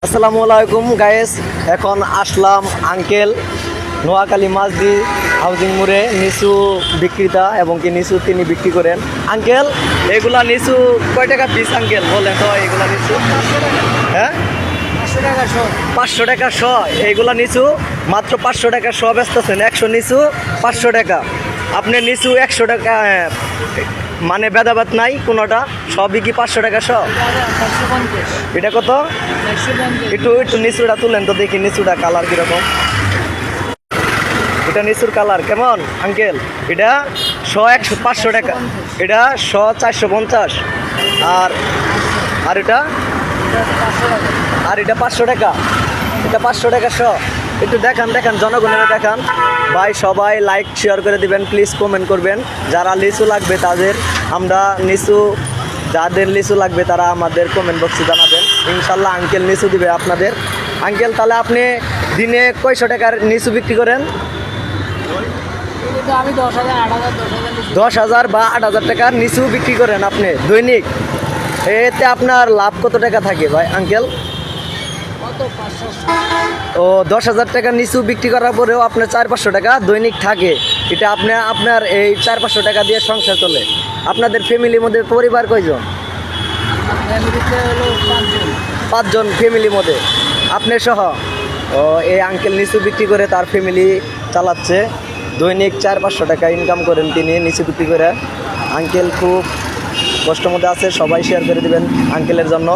আসসালামু আলাইকুম গাইস, এখন আসলাম আঙ্কেল নোয়াখালী মাঝদি হাউজিং মোড়ে নিচু বিক্রেতা এবং কি নিচু তিনি বিক্রি করেন। আঙ্কেল এগুলা নিচু কয় টাকা পিস আঙ্কেল বলেন তো? এগুলা নিচু হ্যাঁ 500 টাকা শ। এইগুলা নিচু মাত্র 500 টাকা শ বেচতেছেন। 100 নিচু 500 টাকা। আপনি নিচু 100 টাকা মানে ভেদাভেদ নাই কোনোটা, সবই কি 500 টাকা শ? এটা কত? একটু একটু নিচুটা তুলেন তো দেখি, নিচুটা কালার কিরকম। এটা নিচুর কালার কেমন আঙ্কেল? এটা 500 টাকা, এটা 450। আর আর এটা 500 টাকা। এটা 500 টাকা শ। একটু দেখান জনগণের দেখান ভাই, সবাই লাইক শেয়ার করে দিবেন, প্লিজ কমেন্ট করবেন। যারা লিচু লাগবে তাদের আমরা যাদের লিচু লাগবে তারা আমাদের কমেন্ট বক্সে জানাবেন, ইনশাল্লাহ আঙ্কেল লিচু দিবে আপনাদের। আঙ্কেল তাহলে আপনি দিনে কয়শো টাকার লিচু বিক্রি করেন? 10,000 বা 8,000 টাকার লিচু বিক্রি করেন আপনি দৈনিক। এতে আপনার লাভ কত টাকা থাকে ভাই আঙ্কেল? ও 10,000 টাকার নিচু বিক্রি করার পরেও আপনার 400-500 টাকা দৈনিক থাকে। এটা আপনার এই 400-500 টাকা দিয়ে সংসার চলে। আপনাদের ফ্যামিলির মধ্যে পরিবার কয়জন? 5 জন ফ্যামিলির মধ্যে, আপনি সহ। ও এই আঙ্কেল নিচু বিক্রি করে তার ফ্যামিলি চালাচ্ছে। দৈনিক 400-500 টাকা ইনকাম করেন তিনি নিচু বিক্রি করে। আঙ্কেল খুব কষ্টের মধ্যে আছে, সবাই শেয়ার করে দিবেন আঙ্কেলের জন্য।